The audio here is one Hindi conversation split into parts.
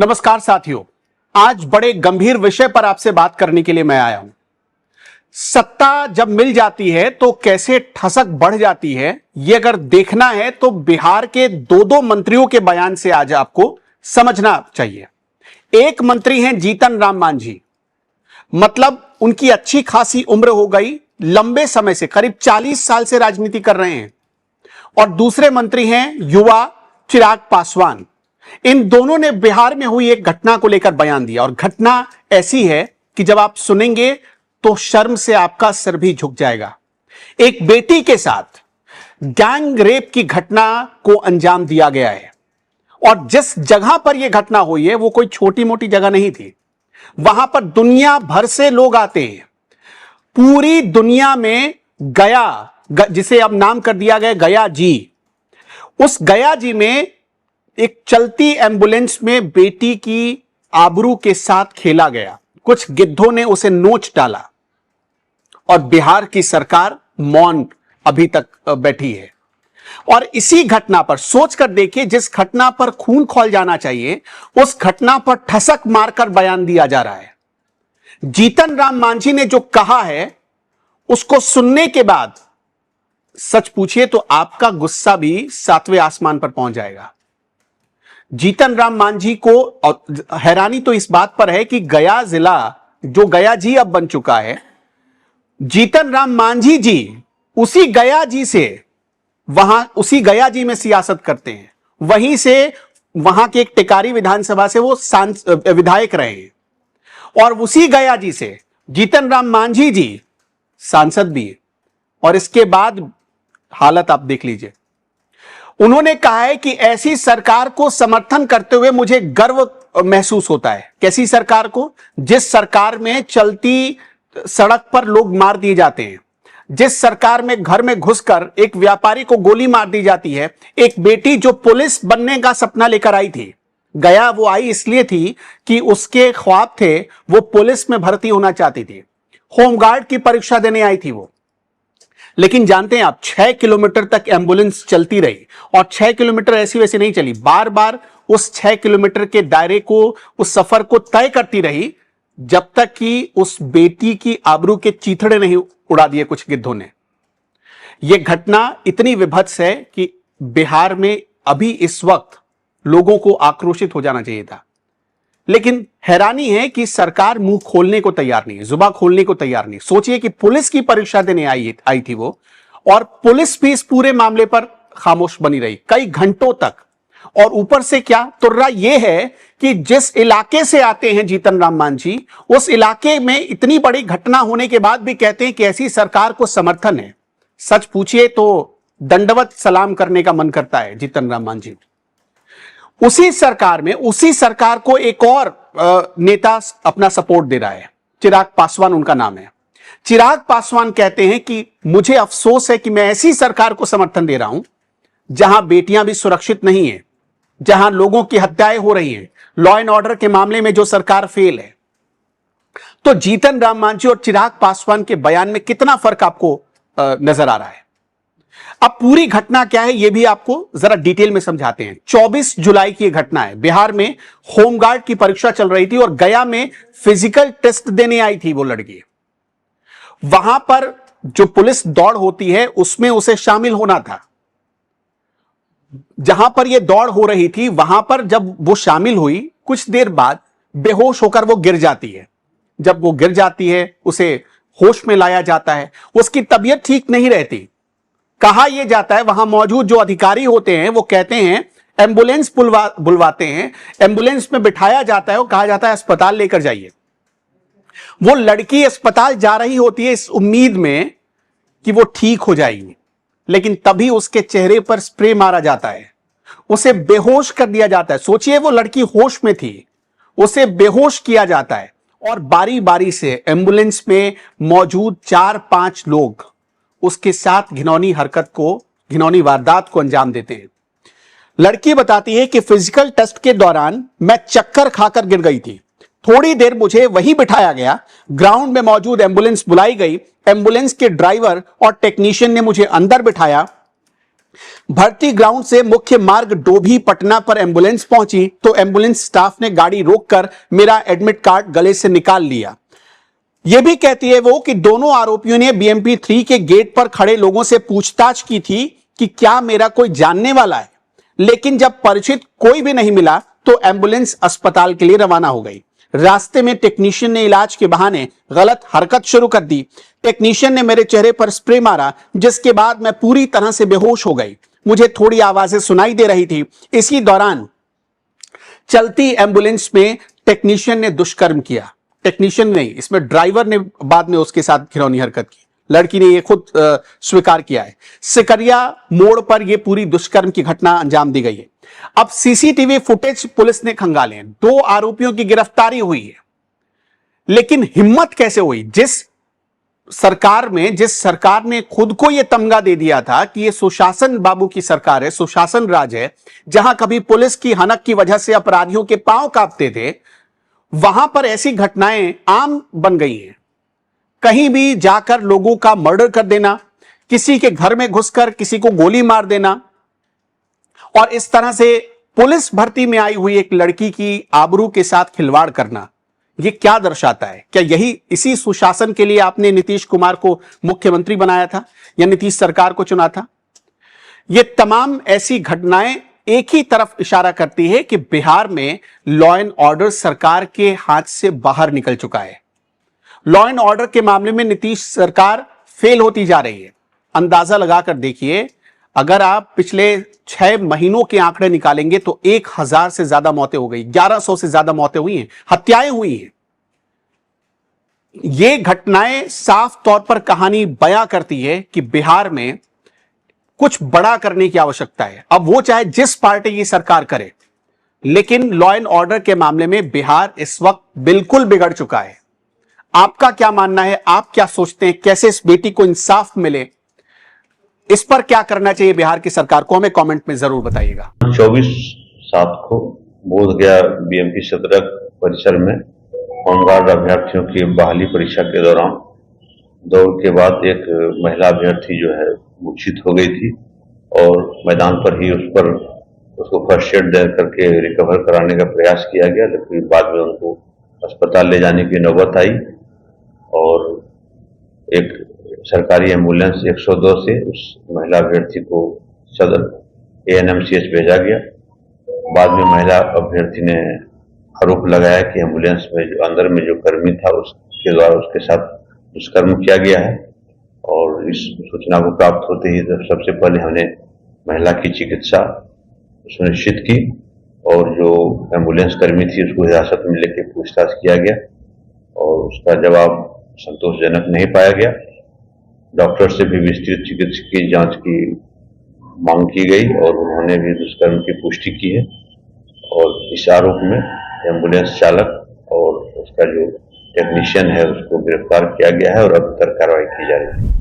नमस्कार साथियों, आज बड़े गंभीर विषय पर आपसे बात करने के लिए मैं आया हूं। सत्ता जब मिल जाती है तो कैसे ठसक बढ़ जाती है, यह अगर देखना है तो बिहार के दो मंत्रियों के बयान से आज आपको समझना चाहिए। एक मंत्री हैं जीतन राम मांझी, मतलब उनकी अच्छी खासी उम्र हो गई, लंबे समय से करीब 40 साल से राजनीति कर रहे हैं। और दूसरे मंत्री हैं युवा चिराग पासवान। इन दोनों ने बिहार में हुई एक घटना को लेकर बयान दिया, और घटना ऐसी है कि जब आप सुनेंगे तो शर्म से आपका सिर भी झुक जाएगा। एक बेटी के साथ गैंग रेप की घटना को अंजाम दिया गया है, और जिस जगह पर यह घटना हुई है वो कोई छोटी मोटी जगह नहीं थी। वहां पर दुनिया भर से लोग आते हैं, पूरी दुनिया में गया, जिसे अब नाम कर दिया गया गया जी, उस गया जी में एक चलती एम्बुलेंस में बेटी की आबरू के साथ खेला गया। कुछ गिद्धों ने उसे नोच डाला और बिहार की सरकार मौन अभी तक बैठी है। और इसी घटना पर सोचकर देखिए, जिस घटना पर खून खौल जाना चाहिए उस घटना पर ठसक मारकर बयान दिया जा रहा है। जीतन राम मांझी ने जो कहा है उसको सुनने के बाद सच पूछिए तो आपका गुस्सा भी 7वें आसमान पर पहुंच जाएगा। जीतन राम मांझी को, और हैरानी तो इस बात पर है कि गया जिला जो गया जी अब बन चुका है, जीतन राम मांझी जी उसी गया जी से उसी गया जी में सियासत करते हैं। वहीं से वहां के एक टिकारी विधानसभा से वो विधायक रहे हैं, और उसी गया जी से जीतन राम मांझी जी सांसद भी है। और इसके बाद हालत आप देख लीजिए। उन्होंने कहा है कि ऐसी सरकार को समर्थन करते हुए मुझे गर्व महसूस होता है। कैसी सरकार को? जिस सरकार में चलती सड़क पर लोग मार दिए जाते हैं, जिस सरकार में घर में घुसकर एक व्यापारी को गोली मार दी जाती है, एक बेटी जो पुलिस बनने का सपना लेकर आई थी। गया वो आई इसलिए थी कि उसके ख्वाब थे, वो पुलिस में भर्ती होना चाहती थी, होमगार्ड की परीक्षा देने आई थी वो। लेकिन जानते हैं आप, 6 किलोमीटर तक एम्बुलेंस चलती रही, और 6 किलोमीटर ऐसी वैसी नहीं चली, बार बार उस 6 किलोमीटर के दायरे को, उस सफर को तय करती रही, जब तक कि उस बेटी की आबरू के चीथड़े नहीं उड़ा दिए कुछ गिद्धों ने। यह घटना इतनी विभत्स है कि बिहार में अभी इस वक्त लोगों को आक्रोशित हो जाना चाहिए था। लेकिन हैरानी है कि सरकार मुंह खोलने को तैयार नहीं है, जुबान खोलने को तैयार नहीं। सोचिए कि पुलिस की परीक्षा देने आई थी वो, और पुलिस भी इस पूरे मामले पर खामोश बनी रही कई घंटों तक। और ऊपर से क्या तुर्रा यह है कि जिस इलाके से आते हैं जीतन राम मांझी, उस इलाके में इतनी बड़ी घटना होने के बाद भी कहते हैं कि ऐसी सरकार को समर्थन है। सच पूछिए तो दंडवत सलाम करने का मन करता है जीतन राम मांझी। उसी सरकार को एक और नेता अपना सपोर्ट दे रहा है, चिराग पासवान उनका नाम है। चिराग पासवान कहते हैं कि मुझे अफसोस है कि मैं ऐसी सरकार को समर्थन दे रहा हूं जहां बेटियां भी सुरक्षित नहीं है, जहां लोगों की हत्याएं हो रही हैं, लॉ एंड ऑर्डर के मामले में जो सरकार फेल है। तो जीतन राम मांझी और चिराग पासवान के बयान में कितना फर्क आपको नजर आ रहा है? अब पूरी घटना क्या है यह भी आपको जरा डिटेल में समझाते हैं। 24 जुलाई की यह घटना है। बिहार में होमगार्ड की परीक्षा चल रही थी और गया में फिजिकल टेस्ट देने आई थी वो लड़की। वहां पर जो पुलिस दौड़ होती है उसमें उसे शामिल होना था। जहां पर यह दौड़ हो रही थी वहां पर जब वो शामिल हुई, कुछ देर बाद बेहोश होकर वो गिर जाती है। जब वो गिर जाती है उसे होश में लाया जाता है। उसकी तबीयत ठीक नहीं रहती। कहा यह जाता है, वहां मौजूद जो अधिकारी होते हैं वो कहते हैं एम्बुलेंस बुलवाते हैं, एम्बुलेंस में बिठाया जाता है और कहा जाता है अस्पताल लेकर जाइए। वो लड़की अस्पताल जा रही होती है इस उम्मीद में कि वो ठीक हो जाएगी, लेकिन तभी उसके चेहरे पर स्प्रे मारा जाता है, उसे बेहोश कर दिया जाता है। सोचिए वो लड़की होश में थी, उसे बेहोश किया जाता है, और बारी बारी से एम्बुलेंस में मौजूद 4-5 लोग उसके साथ घिनौनी वारदात को अंजाम देते हैं। लड़की बताती है कि फिजिकल टेस्ट के दौरान मैं चक्कर खाकर गिर गई थी। थोड़ी देर मुझे वहीं बिठाया गया, ग्राउंड में मौजूद एम्बुलेंस बुलाई गई, एम्बुलेंस के ड्राइवर और टेक्नीशियन ने मुझे अंदर बिठाया, भर्ती ग्राउंड से मुख्य मार्ग डोभी पटना पर एम्बुलेंस पहुंची तो एम्बुलेंस स्टाफ ने गाड़ी रोककर मेरा एडमिट कार्ड गले से निकाल लिया। यह भी कहती है वो कि दोनों आरोपियों ने बीएमपी 3 के गेट पर खड़े लोगों से पूछताछ की थी कि क्या मेरा कोई जानने वाला है, लेकिन जब परिचित कोई भी नहीं मिला तो एम्बुलेंस अस्पताल के लिए रवाना हो गई। रास्ते में टेक्नीशियन ने इलाज के बहाने गलत हरकत शुरू कर दी। टेक्नीशियन ने मेरे चेहरे पर स्प्रे मारा, जिसके बाद मैं पूरी तरह से बेहोश हो गई। मुझे थोड़ी आवाजें सुनाई दे रही थी। इसी दौरान चलती एम्बुलेंस में टेक्नीशियन ने दुष्कर्म किया। टेक्नीशियन नहीं, इसमें ड्राइवर ने बाद में उसके साथ घिनौनी हरकत की। लड़की ने यह खुद स्वीकार किया है। सिकरिया मोड़ पर यह पूरी दुष्कर्म की घटना अंजाम दी गई है। अब सीसीटीवी फुटेज पुलिस ने खंगाले हैं। 2 आरोपियों की गिरफ्तारी हुई है, लेकिन हिम्मत कैसे हुई? जिस सरकार ने खुद को यह तमगा दे दिया था कि यह सुशासन बाबू की सरकार है, सुशासन राज है, जहां कभी पुलिस की हनक की वजह से अपराधियों के पांव कांपते थे, वहां पर ऐसी घटनाएं आम बन गई हैं। कहीं भी जाकर लोगों का मर्डर कर देना, किसी के घर में घुसकर किसी को गोली मार देना, और इस तरह से पुलिस भर्ती में आई हुई एक लड़की की आबरू के साथ खिलवाड़ करना, यह क्या दर्शाता है? क्या इसी सुशासन के लिए आपने नीतीश कुमार को मुख्यमंत्री बनाया था या नीतीश सरकार को चुना था? ये तमाम ऐसी घटनाएं एक ही तरफ इशारा करती है कि बिहार में लॉ एंड ऑर्डर सरकार के हाथ से बाहर निकल चुका है। लॉ एंड ऑर्डर के मामले में नीतीश सरकार फेल होती जा रही है। अंदाजा लगाकर देखिए, अगर आप पिछले 6 महीनों के आंकड़े निकालेंगे तो 1000 से ज्यादा मौतें हो गई, 1100 से ज्यादा मौतें हुई हैं, हत्याएं हुई हैं। ये घटनाएं साफ तौर पर कहानी बयां करती है कि बिहार में कुछ बड़ा करने की आवश्यकता है। अब वो चाहे जिस पार्टी की सरकार करे, लेकिन लॉ एंड ऑर्डर के मामले में बिहार इस वक्त बिल्कुल बिगड़ चुका है। आपका क्या मानना है? आप क्या सोचते हैं? कैसे इस बेटी को इंसाफ मिले? इस पर क्या करना चाहिए बिहार की सरकार को? हमें कमेंट में जरूर बताइएगा। 24/7 को बोधगया बीएमपी 17 परिसर में होमगार्ड अभ्यर्थियों की बहाली परीक्षा के दौरान दौड़ के बाद एक महिला अभ्यर्थी जो है मूर्छित हो गई थी और मैदान पर ही उसको फर्स्ट एड दे करके रिकवर कराने का प्रयास किया गया, लेकिन बाद में उनको अस्पताल ले जाने की नौबत आई और एक सरकारी एम्बुलेंस 102 से उस महिला अभ्यर्थी को सदर ANMCH भेजा गया। बाद में महिला अभ्यर्थी ने आरोप लगाया कि एम्बुलेंस में जो अंदर में जो कर्मी था उसके द्वारा उसके साथ दुष्कर्म किया गया है, और इस सूचना को प्राप्त होते ही सबसे पहले हमने महिला की चिकित्सा सुनिश्चित की और जो एम्बुलेंस कर्मी थी उसको हिरासत में लेकर पूछताछ किया गया और उसका जवाब संतोषजनक नहीं पाया गया। डॉक्टर से भी विस्तृत चिकित्सकीय जांच की मांग की गई और उन्होंने भी दुष्कर्म की पुष्टि की है और इस आरोप में एम्बुलेंस चालक और उसका जो टेक्नीशियन है उसको गिरफ्तार किया गया है और अब तक कार्रवाई की जा रही है।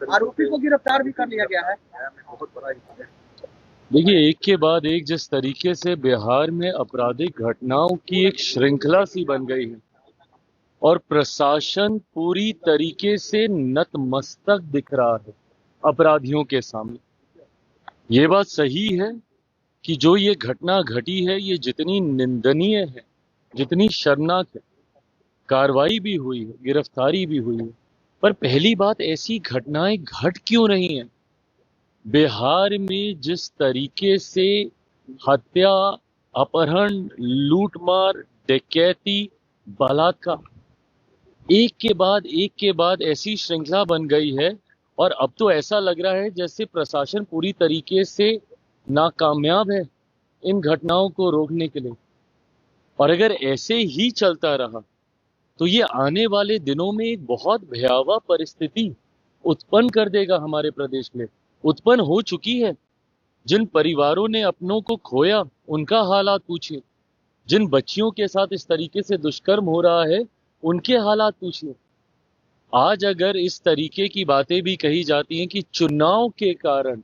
आरोपी को गिरफ्तार भी कर लिया गया है। देखिए, एक के बाद एक जिस तरीके से बिहार में आपराधिक घटनाओं की एक श्रृंखला सी बन गई है और प्रशासन पूरी तरीके से नतमस्तक दिख रहा है अपराधियों के सामने। ये बात सही है कि जो ये घटना घटी है ये जितनी निंदनीय है, जितनी शर्मनाक है, कार्रवाई भी हुई है, गिरफ्तारी भी हुई है, पर पहली बात ऐसी घटनाएं घट क्यों नहीं है? बिहार में जिस तरीके से हत्या, अपहरण, लूटमार, डकैती, बलात्कार एक के बाद ऐसी श्रृंखला बन गई है और अब तो ऐसा लग रहा है जैसे प्रशासन पूरी तरीके से नाकामयाब है इन घटनाओं को रोकने के लिए। और अगर ऐसे ही चलता रहा तो ये आने वाले दिनों में एक बहुत भयावह परिस्थिति उत्पन्न कर देगा हमारे प्रदेश में। उत्पन्न हो चुकी है। जिन परिवारों ने अपनों को खोया उनका हालात पूछिए, जिन बच्चियों के साथ इस तरीके से दुष्कर्म हो रहा है उनके हालात पूछिए। आज अगर इस तरीके की बातें भी कही जाती हैं कि चुनाव के कारण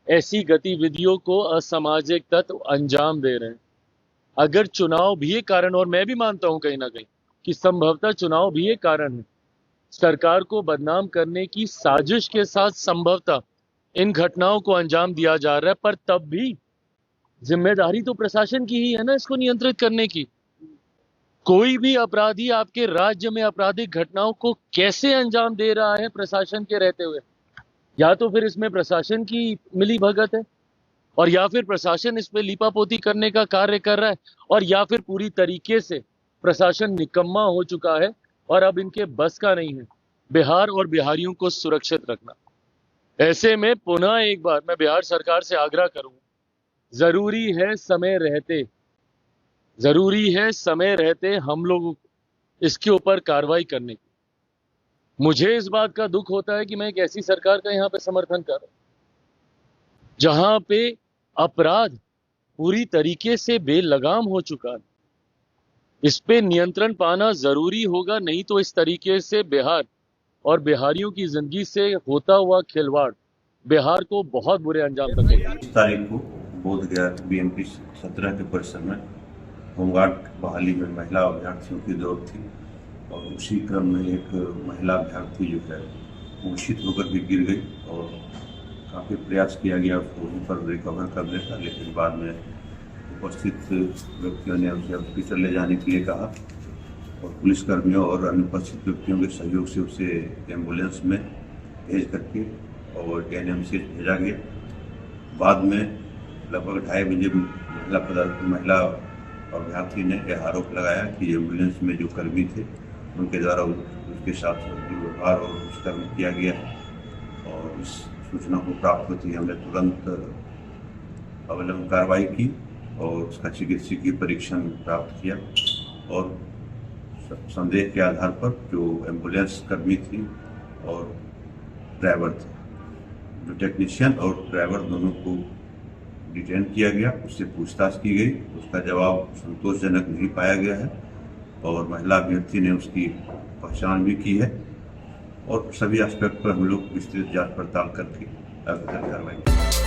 ऐसी गतिविधियों को असामाजिक तत्व अंजाम दे रहे हैं, अगर चुनाव भी एक कारण, और मैं भी मानता हूं कहीं ना कहीं कि संभवतः चुनाव भी एक कारण है, सरकार को बदनाम करने की साजिश के साथ संभवतः इन घटनाओं को अंजाम दिया जा रहा है, पर तब भी जिम्मेदारी तो प्रशासन की ही है ना इसको नियंत्रित करने की। कोई भी अपराधी आपके राज्य में आपराधिक घटनाओं को कैसे अंजाम दे रहा है प्रशासन के रहते हुए, या तो फिर इसमें प्रशासन की मिली भगत है, और या फिर प्रशासन इस पे लीपापोती करने का कार्य कर रहा है, और या फिर पूरी तरीके से प्रशासन निकम्मा हो चुका है और अब इनके बस का नहीं है बिहार और बिहारियों को सुरक्षित रखना। ऐसे में पुनः एक बार मैं बिहार सरकार से आग्रह करूंगा, जरूरी है समय रहते हम लोग इसके ऊपर कार्रवाई करने की। मुझे इस बात का दुख होता है कि मैं एक ऐसी सरकार का यहाँ पे समर्थन कर रहा हूं जहां पे अपराध पूरी तरीके से बेलगाम हो चुका है। इस पे नियंत्रण पाना जरूरी होगा, नहीं तो इस तरीके से बिहार और बिहारियों की जिंदगी से होता हुआ खिलवाड़ बिहार को बहुत बुरे अंजाम तक ले जाएगा। 20 तारीख को बोधगया बीएमपी 17 के परिसर में होमगार्ड बहाली में महिला अभ्यर्थियों की दौड़ थी और उसी क्रम में एक महिला अभ्यर्थी जो है मूर्छित होकर भी गिर गई और काफ़ी प्रयास किया गया उसको वहीं पर रिकवर करने का, लेकिन बाद में उपस्थित व्यक्तियों ने उसे हॉस्पिटल ले जाने के लिए कहा और पुलिसकर्मियों और अनुपस्थित व्यक्तियों के सहयोग से उसे एम्बुलेंस में भेज करके और एएनएमसी भेजा गया। बाद में लगभग 2:30 बजे महिला अभ्यर्थी ने यह आरोप लगाया कि एम्बुलेंस में जो कर्मी थे उनके द्वारा उसके साथ दुर्व्यवहार और दुष्कर्म किया गया और इस सूचना को प्राप्त होती हमने तुरंत अवलंबन कार्रवाई की और उसका चिकित्सकीय परीक्षण प्राप्त किया और संदेह के आधार पर जो एम्बुलेंस कर्मी थी और ड्राइवर थे, जो टेक्नीशियन और ड्राइवर दोनों को डिटेन किया गया, उससे पूछताछ की गई। उसका जवाब संतोषजनक नहीं पाया गया है और महिला अभ्यर्थी ने उसकी पहचान भी की है और सभी एस्पेक्ट पर हम लोग विस्तृत जांच पड़ताल करके आगे कार्रवाई करेंगे।